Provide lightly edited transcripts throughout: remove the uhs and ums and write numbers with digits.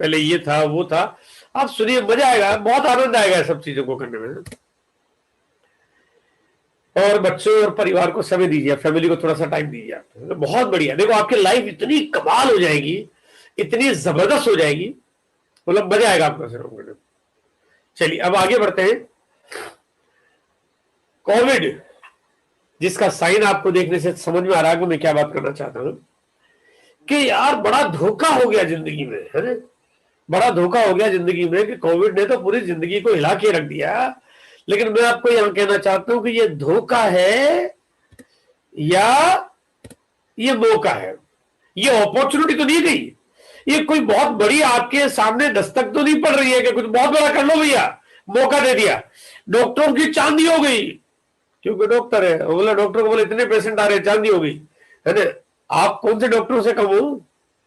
पहले ये था वो था। आप सुनिए, मजा आएगा, बहुत आनंद आएगा सब चीजों को करने में। और बच्चों और परिवार को समय दीजिए, फैमिली को थोड़ा सा टाइम दीजिए आप, तो बहुत बढ़िया। देखो आपकी लाइफ इतनी कमाल हो जाएगी, इतनी जबरदस्त हो जाएगी, मतलब मजा आएगा आपको सिर्फ करने में। चलिए अब आगे बढ़ते हैं। कोविड जिसका साइन आपको देखने से समझ में आ रहा है कि मैं क्या बात करना चाहता हूं, कि यार बड़ा धोखा हो गया जिंदगी में, है ना, बड़ा धोखा हो गया जिंदगी में कि कोविड ने तो पूरी जिंदगी को हिला के रख दिया। लेकिन मैं आपको यहां कहना चाहता हूं कि ये धोखा है या ये मौका है, ये अपॉर्चुनिटी तो नहीं गई, ये कोई बहुत बड़ी आपके सामने दस्तक तो नहीं पड़ रही है कि कुछ बहुत बड़ा कर लो भैया, मौका दे दिया। डॉक्टरों की चांदी हो गई, क्योंकि डॉक्टर है, वो बोला, डॉक्टर को बोले इतने पेशेंट आ रहे हैं, चांदी हो गई, है ना। आप कौन से डॉक्टरों से कम हो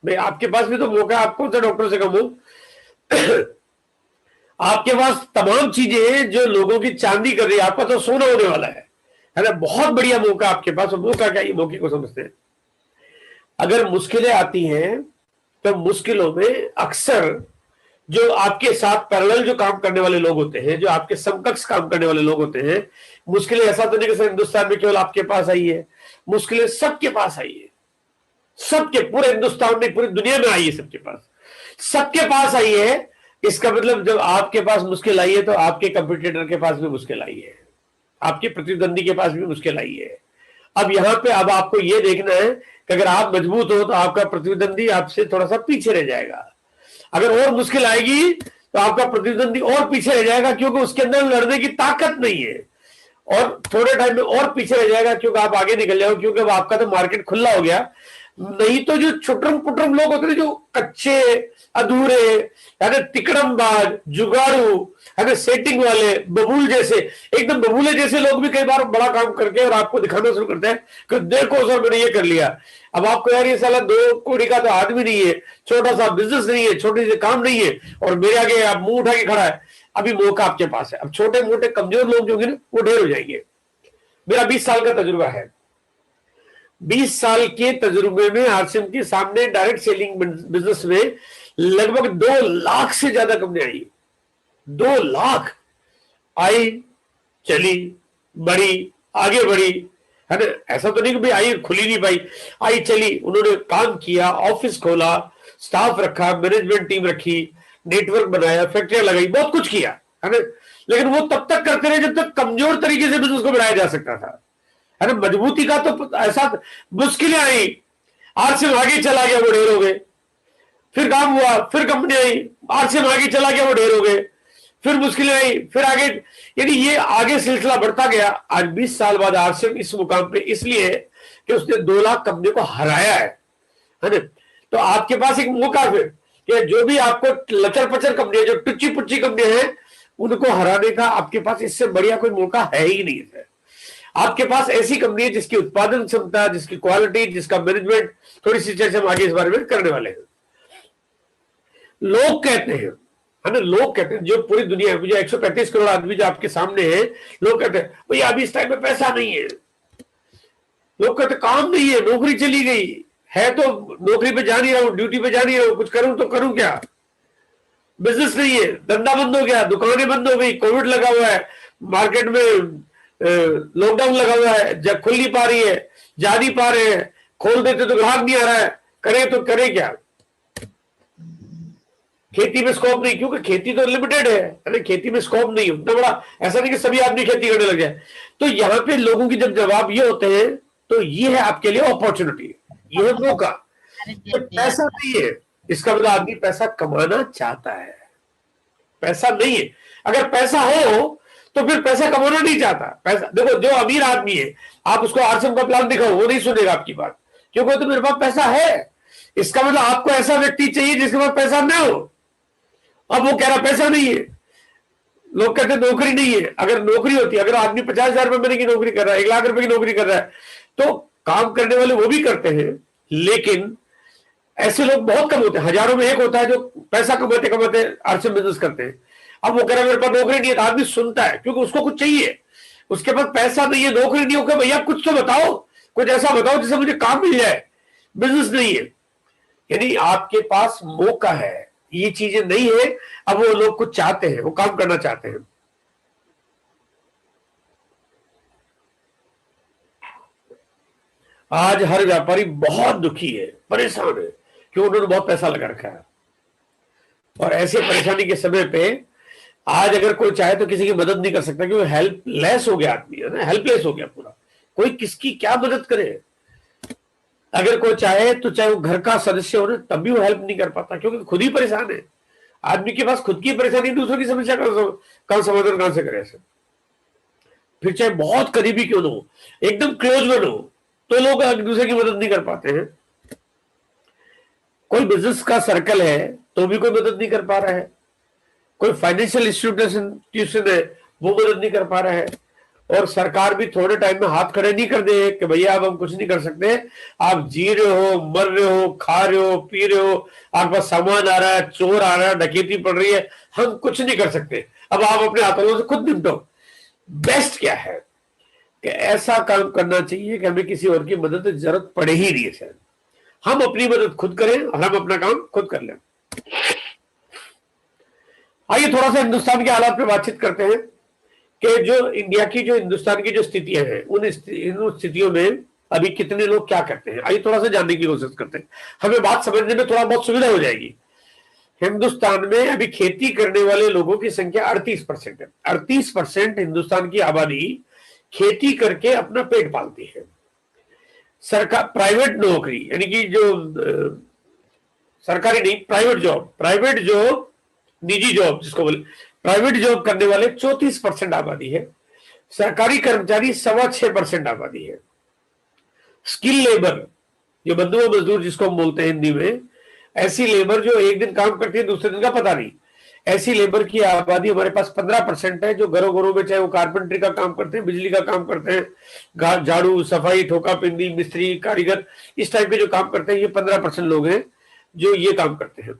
भाई, आपके पास भी तो मौका है, आप कौन से डॉक्टरों से कम हो। आपके पास तमाम चीजें हैं जो लोगों की चांदी कर रही है, आपका तो सोना होने वाला है ना। बहुत बढ़िया मौका आपके पास, और मौका क्या, ये मौके को समझते हैं। अगर मुश्किलें आती हैं तो मुश्किलों में अक्सर जो आपके साथ पैरेलल जो काम करने वाले लोग होते हैं, जो आपके समकक्ष काम करने वाले लोग होते हैं, मुश्किलें ऐसा तो नहीं कि सिर्फ हिंदुस्तान में केवल आपके पास आई है, मुश्किलें सबके पास आई है, सबके, पूरे हिंदुस्तान में, पूरी दुनिया में आई है, सबके पास, सबके पास आई है। इसका मतलब जब आपके पास मुश्किल आई है तो आपके कंपटीटर के पास भी मुश्किल आई है, आपके प्रतिद्वंदी के पास भी मुश्किल आई है। अब यहां पे अब आपको यह देखना है कि अगर आप मजबूत हो तो आपका प्रतिद्वंदी आपसे थोड़ा सा पीछे रह जाएगा, अगर और मुश्किल आएगी तो आपका प्रतिद्वंदी और पीछे रह जाएगा, क्योंकि उसके अंदर लड़ने की ताकत नहीं है, और थोड़े टाइम में और पीछे रह जाएगा, क्योंकि आप आगे निकल जाओ, क्योंकि अब आपका तो मार्केट खुला हो गया। नहीं तो जो छुटरम पुटरम लोग होते हैं, जो कच्चे अधूरे, यानी तिकड़मबाज, जुगाड़ू, है ना, सेटिंग वाले, बबूल जैसे, एकदम बबूले जैसे लोग भी कई बार बड़ा काम करके और आपको दिखाना शुरू करते हैं कि देखो सर मैंने ये कर लिया। अब आपको यार ये साला 2 करोड़ का तो आदमी नहीं है, छोटा सा बिजनेस नहीं है, छोटे से काम नहीं है, और मेरे आगे आप मुंह उठा के खड़ा है। अभी मौका आपके पास है। अब छोटे मोटे कमजोर लोग जो होंगे ना, वो ढेर हो जाएंगे। मेरा 20 साल का तजुर्बा है, 20 साल के तजुर्बे में आरसीएम के सामने डायरेक्ट सेलिंग बिजनेस में लगभग 2 लाख से ज्यादा कंपनियां आई, 2 लाख आई, चली, बढ़ी, आगे बढ़ी, है ना। ऐसा तो नहीं कि भाई आई खुली नहीं पाई, आई चली, उन्होंने काम किया, ऑफिस खोला, स्टाफ रखा, मैनेजमेंट टीम रखी, नेटवर्क बनाया, फैक्ट्रियां लगाई, बहुत कुछ किया, है ना। लेकिन वो तब तक करते रहे जब तक कमजोर तरीके से बिजनेस को बढ़ाया जा सकता था, है ना। मजबूती का तो ऐसा मुश्किलें आई, आरसीएम आगे चला गया, वो ढेर हो गए, फिर काम हुआ, फिर कंपनी आई, आरसीएम आगे चला गया, वो ढेर हो गए, फिर मुश्किलें आई, फिर आगे, यानी ये आगे सिलसिला बढ़ता गया। आज 20 साल बाद आरसीएम इस मुकाम पे इसलिए है कि उसने 2 लाख कंपनी को हराया है ना। तो आपके पास एक मौका है कि जो भी आपको लचर पचर कंपनी है, जो टुच्ची पुच्ची कंपनी है, उनको हराने का आपके पास इससे बढ़िया कोई मौका है ही नहीं है। आपके पास ऐसी कंपनी है जिसकी उत्पादन क्षमता, जिसकी क्वालिटी, जिसका मैनेजमेंट, थोड़ी सी चर्चा हम आगे इस बारे में करने वाले हैं। लोग कहते हैं, है ना, लोग कहते हैं, जो पूरी दुनिया में जो 135 करोड़ आदमी जो आपके सामने है, लोग कहते हैं भैया अभी इस टाइम में पैसा नहीं है, लोग कहते काम नहीं है, नौकरी चली गई है, तो नौकरी पे जा नहीं रहा हूं, ड्यूटी पे जा नहीं रहा हूं, कुछ करूं तो करूं क्या, बिजनेस नहीं है, धंधा बंद हो गया, दुकानें बंद हो गई, कोविड लगा हुआ है, मार्केट में लॉकडाउन लगा हुआ है, जब खुल नहीं पा रही है, जा नहीं पा रहे हैं, खोल देते तो ग्राहक नहीं आ रहा है, करें तो करें क्या। खेती में स्कोप नहीं, क्योंकि खेती तो लिमिटेड है, अरे खेती में स्कोप नहीं उतना बड़ा, ऐसा नहीं कि सभी आदमी खेती करने लग जाए। तो यहाँ पे लोगों की जब जवाब ये होते हैं तो ये है आपके लिए अपॉर्चुनिटी, ये है मौका। तो पैसा नहीं है इसका मतलब आदमी पैसा कमाना चाहता है, पैसा नहीं है। अगर पैसा हो तो फिर पैसा कमाना नहीं चाहता। पैसा देखो, जो अमीर आदमी है आप उसको आरसीएम का प्लान दिखाओ, वो नहीं सुनेगा आपकी बात, क्योंकि तो मेरे पास पैसा है। इसका मतलब आपको ऐसा व्यक्ति चाहिए जिसके पास पैसा ना हो। अब वो कह रहा पैसा नहीं है, लोग कहते नौकरी नहीं है। अगर नौकरी होती, अगर आदमी 50,000 रुपए महीने की नौकरी कर रहा है, 1 लाख रुपए की नौकरी कर रहा है, तो काम करने वाले वो भी करते हैं, लेकिन ऐसे लोग बहुत कम होते हैं, हजारों में एक होता है जो पैसा कमाते कमाते आरसीएम बिजनेस करते हैं। अब वो कह रहा है मेरे पास नौकरी नहीं है, तो आदमी सुनता है क्योंकि उसको कुछ चाहिए, उसके पास पैसा नहीं है, नौकरी नहीं होगा, भैया कुछ तो बताओ, कुछ ऐसा बताओ जिससे मुझे काम मिल जाए, बिजनेस नहीं है। यानी आपके पास मौका है, ये चीजें नहीं है। अब वो लोग कुछ चाहते हैं, वो काम करना चाहते हैं। आज हर व्यापारी बहुत दुखी है, परेशान है, क्यों? उन्होंने बहुत पैसा लगा रखा है। और ऐसे परेशानी के समय पे आज अगर कोई चाहे तो किसी की मदद नहीं कर सकता, क्योंकि हेल्पलेस हो गया आदमी, है ना, हेल्पलेस हो गया पूरा। कोई किसकी क्या मदद करे? अगर कोई चाहे तो चाहे वो घर का सदस्य हो ना, तब भी वो हेल्प नहीं कर पाता, क्योंकि खुद ही परेशान है। आदमी के पास खुद की परेशानी, दूसरों की समस्या का समाधान कहां से करे ऐसे? फिर चाहे बहुत करीबी क्यों ना हो, एकदम क्लोज में हो, तो लोग एक दूसरे की मदद नहीं कर पाते हैं। कोई बिजनेस का सर्कल है तो भी कोई मदद नहीं कर पा रहा है। कोई फाइनेंशियल इंस्टीट्यूशन है, वो मदद नहीं कर पा रहा है। और सरकार भी थोड़े टाइम में हाथ खड़े नहीं कर दे कि भैया अब हम कुछ नहीं कर सकते, आप जी रहे हो, मर रहे हो, खा रहे हो, पी रहे हो, आपके पास सामान आ रहा है, चोर आ रहा है, डकैती पड़ रही है, हम कुछ नहीं कर सकते, अब आप अपने हाथों से खुद निपटो। बेस्ट क्या है कि ऐसा काम करना चाहिए कि हमें किसी और की मदद की जरूरत पड़े ही नहीं है। शायद हम अपनी मदद खुद करें और हम अपना काम खुद कर लें। आइए थोड़ा सा हिंदुस्तान के हालात पे बातचीत करते हैं कि जो इंडिया की, जो हिंदुस्तान की जो स्थितियां हैं, उन स्थितियों में अभी कितने लोग क्या करते हैं, आइए थोड़ा सा जानने की कोशिश करते हैं। हमें बात समझने में थोड़ा बहुत सुविधा हो जाएगी। हिंदुस्तान में अभी खेती करने वाले लोगों की संख्या 38% है। 38% हिंदुस्तान की आबादी खेती करके अपना पेट पालती है। सरकार, प्राइवेट नौकरी यानी कि जो सरकारी नहीं, प्राइवेट जॉब, निजी जॉब जिसको बोले, प्राइवेट जॉब करने वाले 34% आबादी है। सरकारी कर्मचारी 6.25% आबादी है। स्किल लेबर, जो बंधुआ मजदूर जिसको हम बोलते हैं हिंदी में, ऐसी लेबर जो एक दिन काम करती है दूसरे दिन का पता नहीं, ऐसी लेबर की आबादी हमारे पास 15% है, जो घरों घरों में चाहे वो कारपेंटरी का काम करते हैं, बिजली का काम करते हैं, झाड़ू सफाई, ठोका पिंडी, मिस्त्री, कारीगर, इस टाइप के जो काम करते हैं, ये 15% लोग हैं जो ये काम करते हैं।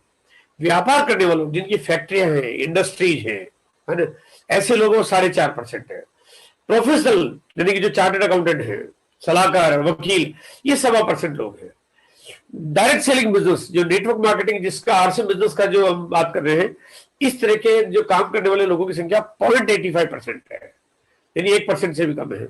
व्यापार करने वालों जिनकी फैक्ट्रियां हैं, इंडस्ट्रीज हैं, है ना, ऐसे लोगों 4.5% है। प्रोफेशनल यानी कि जो चार्टर्ड अकाउंटेंट है, सलाहकार, वकील, ये 1.25% लोग हैं। डायरेक्ट सेलिंग बिजनेस, जो नेटवर्क मार्केटिंग, जिसका आरसीएम बिजनेस का जो हम बात कर रहे हैं, इस तरह के जो काम करने वाले लोगों की संख्या 0.85% है, यानी 1% से भी कम है।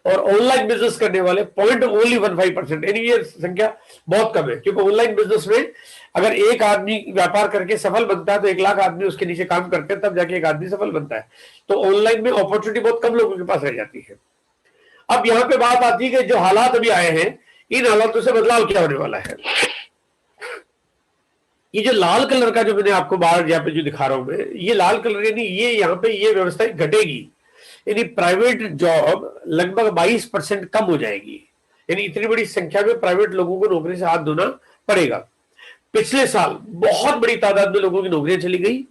और ऑनलाइन बिजनेस करने वाले 0.15%, यानी ये संख्या बहुत कम है, क्योंकि ऑनलाइन बिजनेस में अगर एक आदमी व्यापार करके सफल बनता है तो 1 लाख आदमी उसके नीचे काम करते हैं, तब जाके एक आदमी सफल बनता है। तो ऑनलाइन में अपॉर्चुनिटी बहुत कम लोगों के पास रह जाती है। अब यहाँ पे बात आती है कि जो हालात अभी आए हैं, इन हालातों से बदलाव क्या होने वाला है। ये जो लाल कलर का जो मैंने आपको बाहर यहाँ पे जो दिखा रहा हूं मैं, ये लाल कलर यानी ये यहाँ पे ये व्यवस्था घटेगी, यानी प्राइवेट जॉब लगभग 22% कम हो जाएगी, यानी इतनी बड़ी संख्या में प्राइवेट लोगों को नौकरी से हाथ धोना पड़ेगा। पिछले साल बहुत बड़ी तादाद में लोगों की नौकरियां चली गई,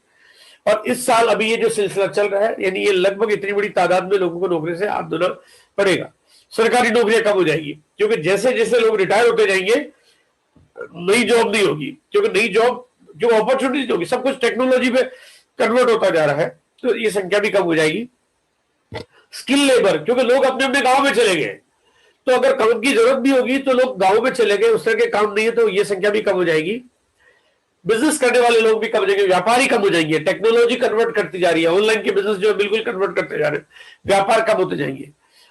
और इस साल अभी ये जो सिलसिला चल रहा है, यानी ये लगभग इतनी बड़ी तादाद में लोगों को नौकरी से हाथ धोना पड़ेगा। सरकारी नौकरियां कम हो जाएगी, क्योंकि जैसे जैसे लोग रिटायर होते जाएंगे नई जॉब नहीं होगी, क्योंकि नई जॉब जो अपॉर्चुनिटी होगी, सब कुछ टेक्नोलॉजी पे कन्वर्ट होता जा रहा है, तो ये संख्या भी कम हो जाएगी। स्किल लेबर, क्योंकि लोग अपने अपने गांव में चले गए, तो अगर काम की जरूरत भी होगी तो लोग गांव में चले गए, उस तरह के काम नहीं है, तो ये संख्या भी कम हो जाएगी। बिजनेस करने वाले लोग भी कम हो जाएंगे, व्यापारी कम हो जाएंगे, टेक्नोलॉजी कन्वर्ट करती जा रही है, ऑनलाइन के बिजनेस जो है बिल्कुल कन्वर्ट करते जा रहे हैं, व्यापार कम होते जाएंगे,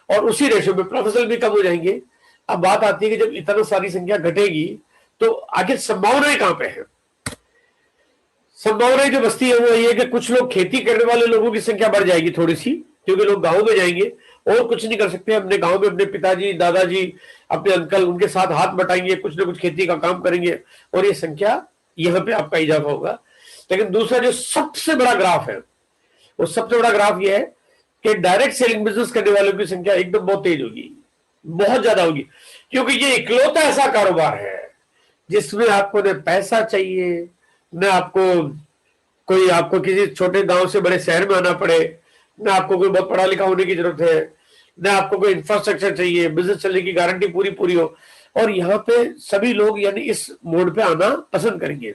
और उसी रेशो में प्रोफेशनल भी कम हो जाएंगे। अब बात आती है कि जब इतना सारी संख्या घटेगी तो आगे संभावनाएं कहां पे है। संभावनाएं जो बस्ती है वो ये है कि कुछ लोग, खेती करने वाले लोगों की संख्या बढ़ जाएगी थोड़ी सी, क्योंकि लोग गांव में जाएंगे और कुछ नहीं कर सकते, अपने गांव में अपने पिताजी, दादाजी, अपने अंकल, उनके साथ हाथ बटाएंगे, कुछ ना कुछ खेती का काम करेंगे, और ये संख्या यहां पे आपका इजाफा होगा। लेकिन दूसरा जो सबसे बड़ा ग्राफ है, वो सबसे बड़ा ग्राफ ये है कि डायरेक्ट सेलिंग बिजनेस करने वालों की संख्या एकदम बहुत तेज होगी, बहुत ज्यादा होगी, क्योंकि ये इकलौता ऐसा कारोबार है जिसमें आपको न पैसा चाहिए, न आपको किसी छोटे गांव से बड़े शहर में आना पड़े, न आपको कोई बहुत पढ़ा लिखा होने की जरूरत है, न आपको कोई इंफ्रास्ट्रक्चर चाहिए, बिजनेस चलने की गारंटी पूरी हो, और यहाँ पे सभी लोग यानी इस मोड पे आना पसंद करेंगे।